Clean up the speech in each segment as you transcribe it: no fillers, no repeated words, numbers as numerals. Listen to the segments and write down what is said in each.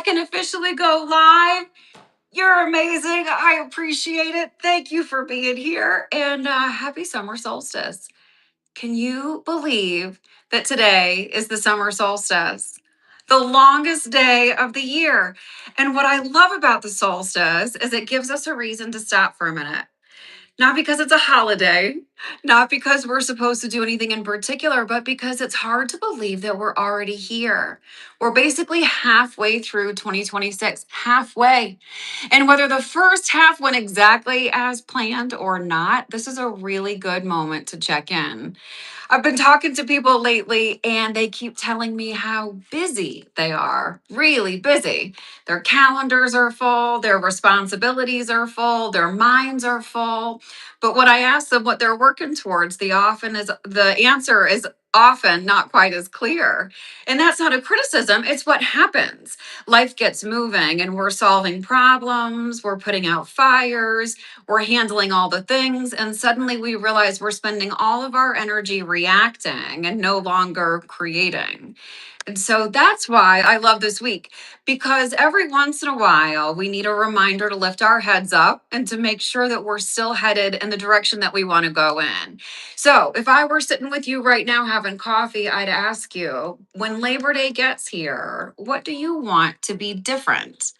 can officially go live. You're amazing. I appreciate it. Thank you for being here, and happy summer solstice. Can you believe that today is the summer solstice? The longest day of the year. And what I love about the solstice is it gives us a reason to stop for a minute. Not because it's a holiday, not because we're supposed to do anything in particular, but because it's hard to believe that we're already here. We're basically halfway through 2026, halfway. And whether the first half went exactly as planned or not, this is a really good moment to check in. I've been talking to people lately and they keep telling me how busy they are, really busy. Their calendars are full, their responsibilities are full, their minds are full. But when I ask them what they're working towards, the answer is often not quite as clear. And that's not a criticism, it's what happens. Life gets moving and we're solving problems, we're putting out fires, we're handling all the things, and suddenly we realize we're spending all of our energy reacting and no longer creating. And so that's why I love this week, because every once in a while we need a reminder to lift our heads up and to make sure that we're still headed in the direction that we want to go in. So if I were sitting with you right now having coffee, I'd ask you, when Labor Day gets here, what do you want to be different?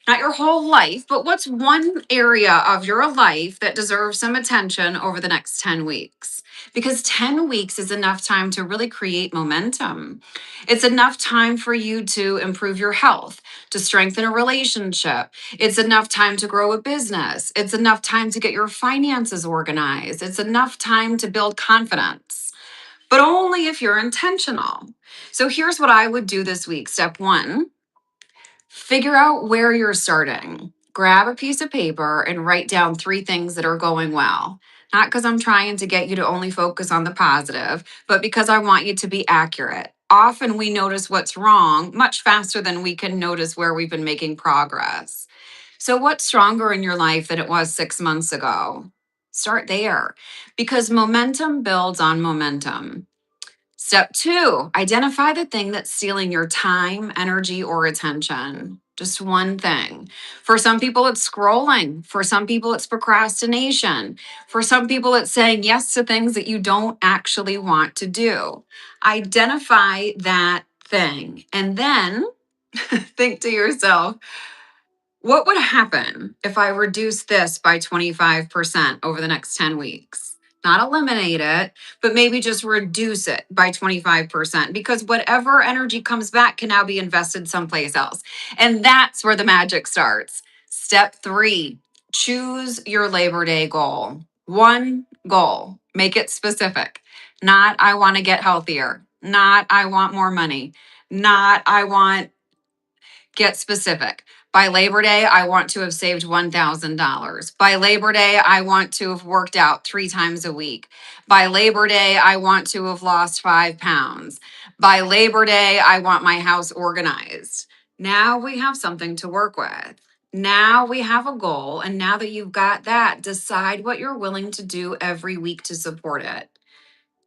Not your whole life, but what's one area of your life that deserves some attention over the next 10 weeks? Because 10 weeks is enough time to really create momentum. It's enough time for you to improve your health, to strengthen a relationship. It's enough time to grow a business. It's enough time to get your finances organized. It's enough time to build confidence, but only if you're intentional. So here's what I would do this week. Step one, figure out where you're starting. Grab a piece of paper and write down 3 things that are going well. Not because I'm trying to get you to only focus on the positive, but because I want you to be accurate. Often we notice what's wrong much faster than we can notice where we've been making progress. So, what's stronger in your life than it was 6 months ago? Start there, because momentum builds on momentum. Step two, identify the thing that's stealing your time, energy, or attention. Just one thing. For some people, it's scrolling. For some people, it's procrastination. For some people, it's saying yes to things that you don't actually want to do. Identify that thing and then think to yourself, what would happen if I reduce this by 25% over the next 10 weeks? Not eliminate it, but maybe just reduce it by 25%, because whatever energy comes back can now be invested someplace else. And that's where the magic starts. Step three, choose your Labor Day goal. One goal, make it specific. Not, I want to get healthier. Not, I want more money. Not, I want, get specific. By Labor Day, I want to have saved $1,000. By Labor Day, I want to have worked out 3 times a week. By Labor Day, I want to have lost 5 pounds. By Labor Day, I want my house organized. Now we have something to work with. Now we have a goal. And now that you've got that, decide what you're willing to do every week to support it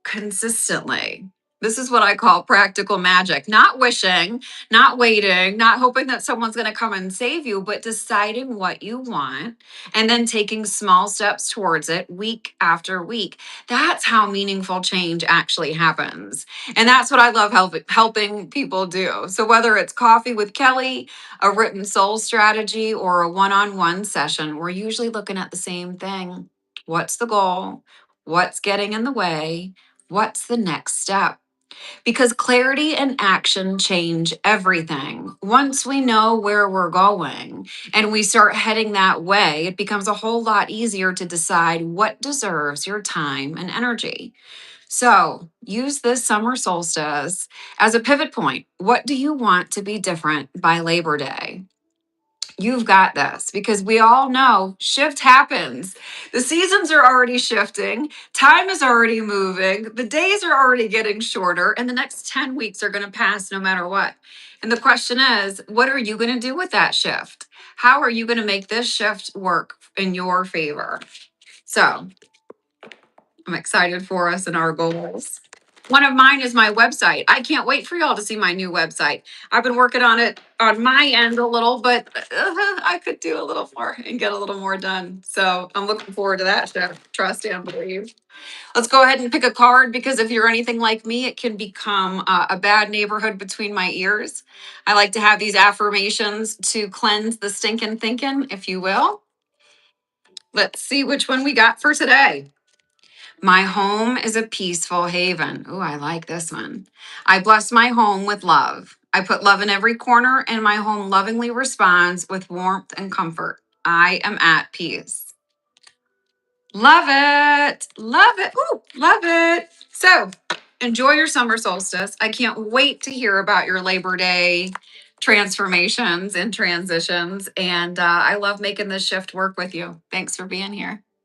consistently. This is what I call practical magic. Not wishing, not waiting, not hoping that someone's going to come and save you, but deciding what you want and then taking small steps towards it week after week. That's how meaningful change actually happens. And that's what I love helping people do. So whether it's coffee with Kelly, a written soul strategy, or a one-on-one session, we're usually looking at the same thing. What's the goal? What's getting in the way? What's the next step? Because clarity and action change everything. Once we know where we're going and we start heading that way, it becomes a whole lot easier to decide what deserves your time and energy. So use this summer solstice as a pivot point. What do you want to be different by Labor Day? You've got this, because we all know shift happens. The seasons are already shifting. Time is already moving. The days are already getting shorter, and the next 10 weeks are going to pass no matter what. And the question is, what are you going to do with that shift? How are you going to make this shift work in your favor? So I'm excited for us and our goals. One of mine is my website. I can't wait for y'all to see my new website. I've been working on it on my end a little, but I could do a little more and get a little more done. So I'm looking forward to that, Chef. Trust and believe. Let's go ahead and pick a card because if you're anything like me, it can become a bad neighborhood between my ears. I like to have these affirmations to cleanse the stinking thinking, if you will. Let's see which one we got for today. My home is a peaceful haven. Oh, I like this one. I bless my home with love. I put love in every corner, and my home lovingly responds with warmth and comfort. I am at peace. Love it. Love it. Ooh, love it. So enjoy your summer solstice. I can't wait to hear about your Labor Day transformations and transitions. And I love making this shift work with you. Thanks for being here.